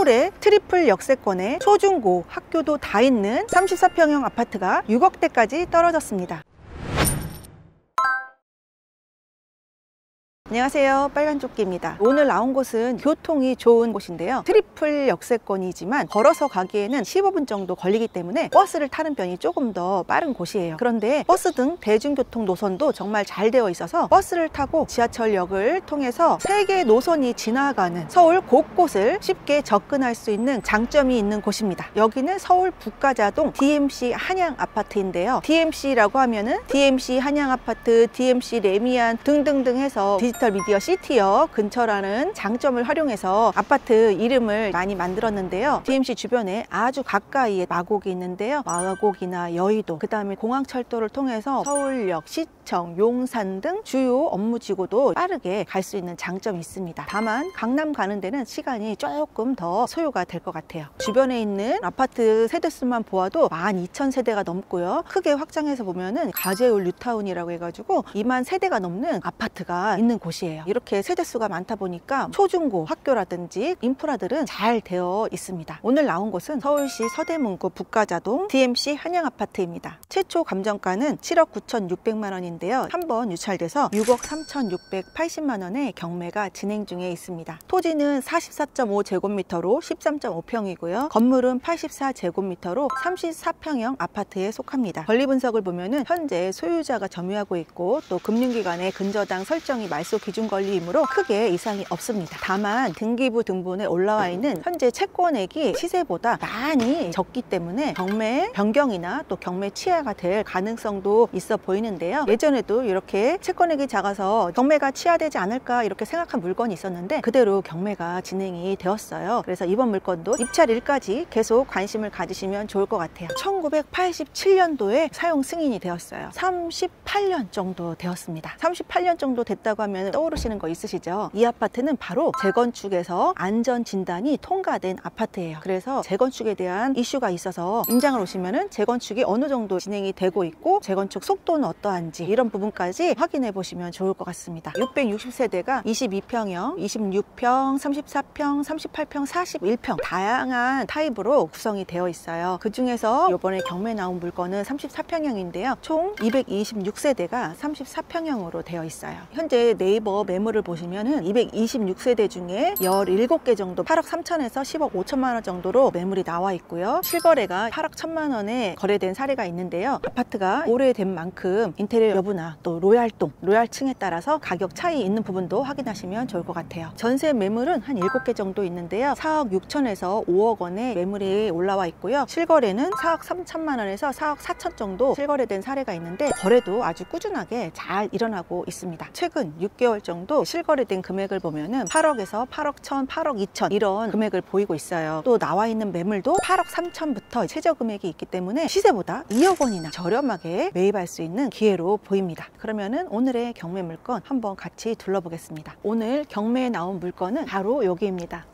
서울의 트리플 역세권에 초중고 학교도 다 있는 34평형 아파트가 6억대까지 떨어졌습니다. 안녕하세요, 빨간조끼입니다. 오늘 나온 곳은 교통이 좋은 곳인데요, 트리플 역세권이지만 걸어서 가기에는 15분 정도 걸리기 때문에 버스를 타는 편이 조금 더 빠른 곳이에요. 그런데 버스 등 대중교통 노선도 정말 잘 되어 있어서 버스를 타고 지하철역을 통해서 3개 노선이 지나가는 서울 곳곳을 쉽게 접근할 수 있는 장점이 있는 곳입니다. 여기는 서울 북가자동 DMC 한양 아파트인데요, DMC라고 하면은 DMC 한양 아파트, DMC 레미안 등등등 해서 디지털 미디어 시티역 근처라는 장점을 활용해서 아파트 이름을 많이 만들었는데요. DMC 주변에 아주 가까이에 마곡이 있는데요, 마곡이나 여의도, 그 다음에 공항철도를 통해서 서울역, 시청, 용산 등 주요 업무지구도 빠르게 갈 수 있는 장점이 있습니다. 다만 강남 가는 데는 시간이 조금 더 소요가 될 것 같아요. 주변에 있는 아파트 세대수만 보아도 12,000세대가 넘고요, 크게 확장해서 보면은 가재울 뉴타운이라고 해가지고 2만 세대가 넘는 아파트가 있는 곳이에요. 이렇게 세대수가 많다 보니까 초중고 학교라든지 인프라들은 잘 되어 있습니다. 오늘 나온 곳은 서울시 서대문구 북가자동 DMC 한양 아파트입니다. 최초 감정가는 7억 9,600만 원인데요 한번 유찰돼서 6억 3,680만 원의 경매가 진행 중에 있습니다. 토지는 44.5제곱미터로 13.5평이고요 건물은 84제곱미터로 34평형 아파트에 속합니다. 권리 분석을 보면은 현재 소유자가 점유하고 있고 또 금융기관의 근저당 설정이 말소 기준 권리이므로 크게 이상이 없습니다. 다만 등기부 등본에 올라와 있는 현재 채권액이 시세보다 많이 적기 때문에 경매 변경이나 또 경매 취하가 될 가능성도 있어 보이는데요, 예전에도 이렇게 채권액이 작아서 경매가 취하되지 않을까 이렇게 생각한 물건이 있었는데 그대로 경매가 진행이 되었어요. 그래서 이번 물건도 입찰일까지 계속 관심을 가지시면 좋을 것 같아요. 1987년도에 사용 승인이 되었어요. 38년 정도 되었습니다. 38년 정도 됐다고 하면 떠오르시는 거 있으시죠? 이 아파트는 바로 재건축에서 안전진단이 통과된 아파트예요. 그래서 재건축에 대한 이슈가 있어서 임장을 오시면은 재건축이 어느 정도 진행이 되고 있고 재건축 속도는 어떠한지 이런 부분까지 확인해 보시면 좋을 것 같습니다. 660세대가 22평형, 26평, 34평, 38평, 41평 다양한 타입으로 구성이 되어 있어요. 그 중에서 이번에 경매 나온 물건은 34평형인데요 총 226세대가 34평형으로 되어 있어요. 현재 네이버 매물을 보시면은 226세대 중에 17개 정도 8억 3천에서 10억 5천만 원 정도로 매물이 나와 있고요, 실거래가 8억 1천만 원에 거래된 사례가 있는데요, 아파트가 오래된 만큼 인테리어 여부나 또 로얄동, 로얄층에 따라서 가격 차이 있는 부분도 확인하시면 좋을 것 같아요. 전세 매물은 한 7개 정도 있는데요, 4억 6천에서 5억 원의 매물이 올라와 있고요, 실거래는 4억 3천만 원에서 4억 4천 정도 실거래된 사례가 있는데 거래도 아주 꾸준하게 잘 일어나고 있습니다. 최근 6개월 정도 실거래된 금액을 보면은 8억에서 8억 1천, 8억 2천 이런 금액을 보이고 있어요. 또 나와 있는 매물도 8억 3천부터 최저 금액이 있기 때문에 시세보다 2억 원이나 저렴하게 매입할 수 있는 기회로 보입니다. 그러면은 오늘의 경매 물건 한번 같이 둘러보겠습니다. 오늘 경매에 나온 물건은 바로 여기입니다.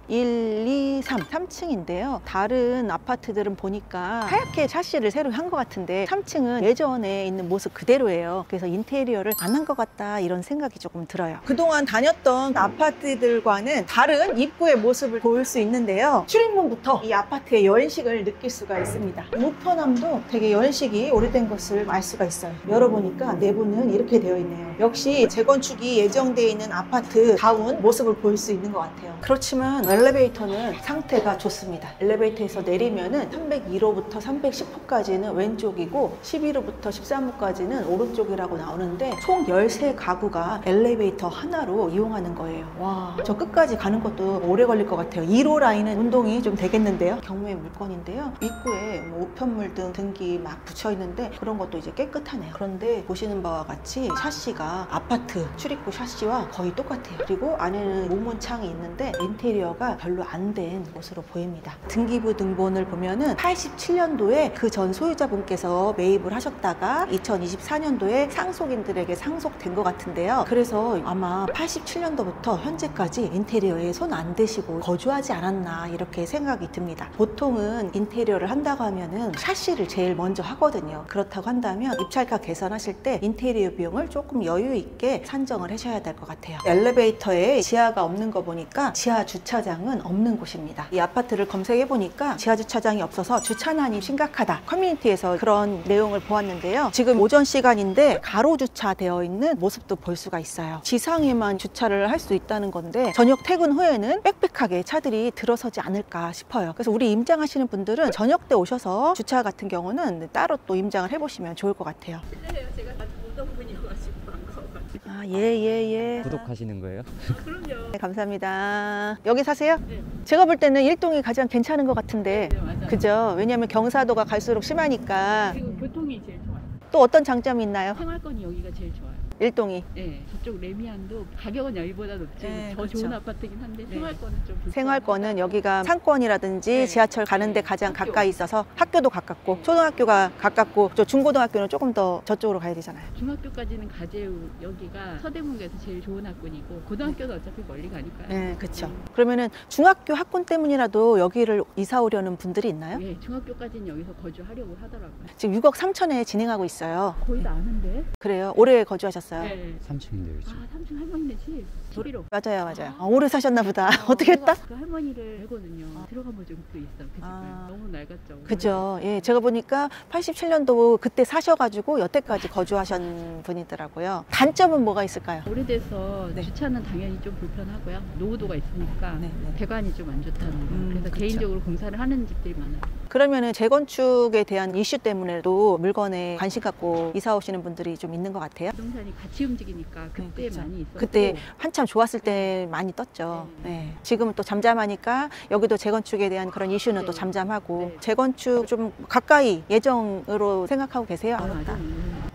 1, 2, 3층인데요 다른 아파트들은 보니까 하얗게 샤시를 새로 한 것 같은데 3층은 예전에 있는 모습 그대로예요. 그래서 인테리어를 안 한 것 같다 이런 생각이 조금 들어요. 그동안 다녔던 아파트들과는 다른 입구의 모습을 볼 수 있는데요, 출입문부터 이 아파트의 연식을 느낄 수가 있습니다. 우편함도 되게 연식이 오래된 것을 알 수가 있어요. 열어보니까 내부는 이렇게 되어 있네요. 역시 재건축이 예정되어 있는 아파트다운 모습을 볼 수 있는 것 같아요. 그렇지만 엘리베이터는 상태가 좋습니다. 엘리베이터에서 내리면은 301호부터 310호까지는 왼쪽이고 11호부터 13호까지는 오른쪽이라고 나오는데 총 13가구가 엘리베이터 하나로 이용하는 거예요. 와, 저 끝까지 가는 것도 오래 걸릴 것 같아요. 1호 라인은 운동이 좀 되겠는데요. 경매 물건인데요, 입구에 뭐 우편물 등 등기 막 붙여 있는데 그런 것도 이제 깨끗하네요. 그런데 보시는 바와 같이 샤시가 아파트 출입구 샤시와 거의 똑같아요. 그리고 안에는 모문창이 있는데 인테리어가 별로 안 된 것으로 보입니다. 등기부 등본을 보면은 87년도에 그 전 소유자분께서 매입을 하셨다가 2024년도에 상속인들에게 상속된 것 같은데요, 그래서 아마 87년도부터 현재까지 인테리어에 손 안 대시고 거주하지 않았나 이렇게 생각이 듭니다. 보통은 인테리어를 한다고 하면은 샤시를 제일 먼저 하거든요. 그렇다고 한다면 입찰가 계산하실 때 인테리어 비용을 조금 여유 있게 산정을 하셔야 될 것 같아요. 엘리베이터에 지하가 없는 거 보니까 지하 주차장 주차장은 없는 곳입니다. 이 아파트를 검색해 보니까 지하 주차장이 없어서 주차난이 심각하다, 커뮤니티에서 그런 내용을 보았는데요. 지금 오전 시간인데 가로 주차되어 있는 모습도 볼 수가 있어요. 지상에만 주차를 할 수 있다는 건데 저녁 퇴근 후에는 빽빽하게 차들이 들어서지 않을까 싶어요. 그래서 우리 임장하시는 분들은 저녁 때 오셔서 주차 같은 경우는 따로 또 임장을 해보시면 좋을 것 같아요. 실례해요. 제가 보던 분이어가지고 반가워가지고. 아, 예. 구독하시는 거예요? 그럼요. 네, 감사합니다. 여기 사세요? 네. 제가 볼 때는 일동이 가장 괜찮은 것 같은데. 네, 맞아요. 그죠? 왜냐하면 경사도가 갈수록 심하니까. 그리고 교통이 제일 좋아요. 또 어떤 장점이 있나요? 생활권이 여기가 제일 좋아요. 일동이. 네, 저쪽 레미안도 가격은 여기보다 높지. 네, 더 그렇죠. 좋은 아파트긴 한데 생활권은 좀 불편하다. 생활권은 여기가 상권이라든지 네. 지하철 가는데 네. 가장 학교. 가까이 있어서 학교도 가깝고 초등학교가 가깝고 저 중고등학교는 조금 더 저쪽으로 가야 되잖아요. 중학교까지는 가재우 여기가 서대문구에서 제일 좋은 학군이고 고등학교도 어차피 멀리 가니까요. 네, 그렇죠. 그러면은 중학교 학군 때문이라도 여기를 이사 오려는 분들이 있나요? 네, 중학교까지는 여기서 거주하려고 하더라고요. 지금 6억 3천에 진행하고 있어요. 거의 다 아는데? 그래요? 올해 거주하셨어요? 네. 3층인데요, 아, 지금. 3층 할머니네 집. 소리로. 맞아요. 아, 오래 사셨나 보다. 어떻게 했다? 그 할머니를 알거든요. 들어가 본 적도 있어. 그 집을. 아. 너무 낡았죠. 그죠. 예, 제가 보니까 87년도 그때 사셔가지고 여태까지 거주하신 분이더라고요. 단점은 뭐가 있을까요? 오래돼서 네. 주차는 당연히 좀 불편하고요. 노후도가 있으니까 네, 네. 배관이 좀 안 좋다는 거. 그래서 그쵸. 개인적으로 공사를 하는 집들이 많아요. 그러면은 재건축에 대한 이슈 때문에도 물건에 관심 갖고 이사 오시는 분들이 좀 있는 것 같아요. 부동산이 같이 움직이니까 그때 그쵸. 많이 있었고. 그때 한참 좋았을 때 많이 떴죠. 네. 네. 지금은 또 잠잠하니까 여기도 재건축에 대한 그런 이슈는 네. 또 잠잠하고 네. 재건축 좀 가까이 예정으로 생각하고 계세요? 멀었다.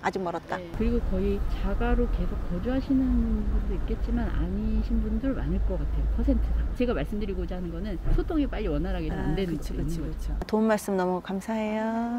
아직 멀었다. 네. 그리고 거의 자가로 계속 거주하시는 분도 있겠지만 아니신 분들 많을 것 같아요. 퍼센트가. 제가 말씀드리고자 하는 거는 소통이 빨리 원활하게 안 되는 그치, 집이 있는 거죠. 도움 말씀 너무 감사해요.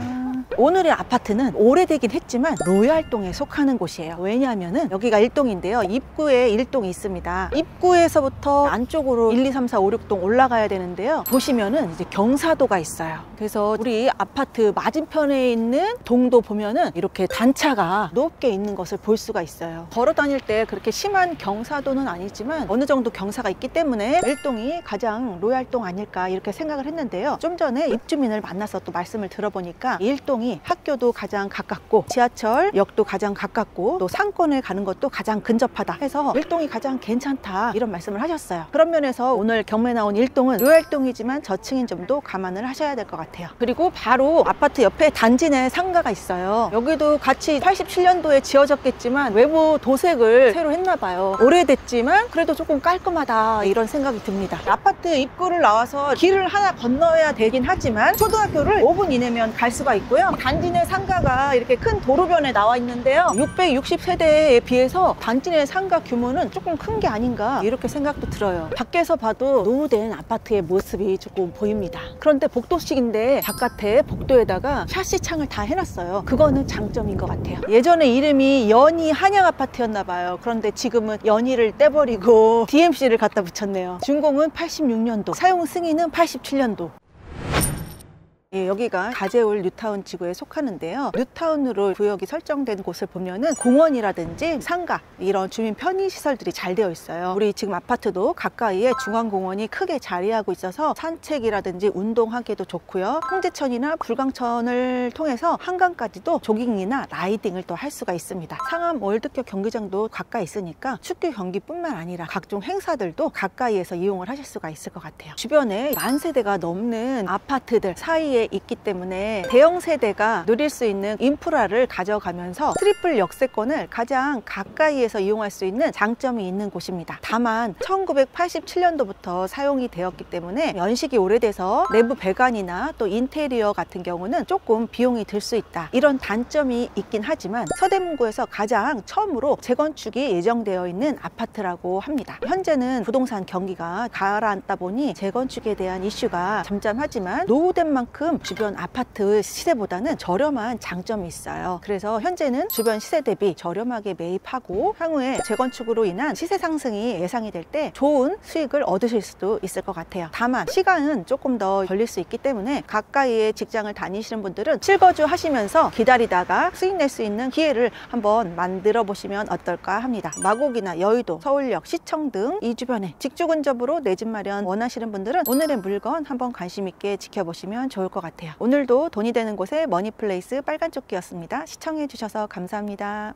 오늘의 아파트는 오래되긴 했지만 로얄동에 속하는 곳이에요. 왜냐하면은 여기가 1동인데요. 입구에 1동이 있습니다. 입구에서부터 안쪽으로 1, 2, 3, 4, 5, 6동 올라가야 되는데요. 보시면은 이제 경사도가 있어요. 그래서 우리 아파트 맞은편에 있는 동도 보면은 이렇게 단차가 높게 있는 것을 볼 수가 있어요. 걸어 다닐 때 그렇게 심한 경사도는 아니지만 어느 정도 경사가 있기 때문에 1동이 가장 로얄동 아닐까 이렇게 생각을 했는데요. 좀 전에 입주민을 만나서 또 말씀을 들어보니까 1동이 학교도 가장 가깝고 지하철역도 가장 가깝고 또 상권을 가는 것도 가장 근접하다 해서 1동이 가장 괜찮다 이런 말씀을 하셨어요. 그런 면에서 오늘 경매 나온 1동은 로얄동이지만 저층인 점도 감안을 하셔야 될 것 같아요. 그리고 바로 아파트 옆에 단지 내 상가가 있어요. 여기도 같이 87년도에 지어졌겠지만 외부 도색을 새로 했나 봐요. 오래됐지만 그래도 조금 깔끔하다 이런 생각이 듭니다. 아파트 입구를 나와서 길을 하나 건너야 되긴 하지만 초등학교를 5분 이내면 갈 수가 있고요. 단지 내 상가가 이렇게 큰 도로변에 나와 있는데요. 660세대에 비해서 단지 내 상가 규모는 조금 큰 게 아닌가 이렇게 생각도 들어요. 밖에서 봐도 노후된 아파트의 모습이 조금 보입니다. 그런데 복도식인데 바깥에 복도에다가 샤시 창을 다 해놨어요. 그거는 장점인 것 같아요. 예전에 이름이 연희 한양 아파트였나 봐요. 그런데 지금은 연희를 떼버리고 DMC를 갖다 붙였네요. 준공은 86년도, 사용 승인은 87년도. 예, 여기가 가재울 뉴타운 지구에 속하는데요. 뉴타운으로 구역이 설정된 곳을 보면은 공원이라든지 상가 이런 주민 편의 시설들이 잘 되어 있어요. 우리 지금 아파트도 가까이에 중앙공원이 크게 자리하고 있어서 산책이라든지 운동하기도 좋고요. 홍제천이나 불광천을 통해서 한강까지도 조깅이나 라이딩을 또 할 수가 있습니다. 상암 월드컵 경기장도 가까이 있으니까 축구 경기뿐만 아니라 각종 행사들도 가까이에서 이용을 하실 수가 있을 것 같아요. 주변에 10,000세대가 넘는 아파트들 사이에 있기 때문에 대형 세대가 누릴 수 있는 인프라를 가져가면서 트리플 역세권을 가장 가까이에서 이용할 수 있는 장점이 있는 곳입니다. 다만 1987년도부터 사용이 되었기 때문에 연식이 오래돼서 내부 배관이나 또 인테리어 같은 경우는 조금 비용이 들 수 있다 이런 단점이 있긴 하지만 서대문구에서 가장 처음으로 재건축이 예정되어 있는 아파트라고 합니다. 현재는 부동산 경기가 가라앉다 보니 재건축에 대한 이슈가 잠잠하지만 노후된 만큼 조금 주변 아파트 시세보다는 저렴한 장점이 있어요. 그래서 현재는 주변 시세 대비 저렴하게 매입하고 향후에 재건축으로 인한 시세 상승이 예상이 될 때 좋은 수익을 얻으실 수도 있을 것 같아요. 다만 시간은 조금 더 걸릴 수 있기 때문에 가까이에 직장을 다니시는 분들은 실거주 하시면서 기다리다가 수익 낼 수 있는 기회를 한번 만들어 보시면 어떨까 합니다. 마곡이나 여의도, 서울역, 시청 등 이 주변에 직주 근접으로 내 집 마련 원하시는 분들은 오늘의 물건 한번 관심 있게 지켜보시면 좋을 것 같아요. 오늘도 돈이 되는 곳의 머니플레이스 빨간조끼였습니다. 시청해 주셔서 감사합니다.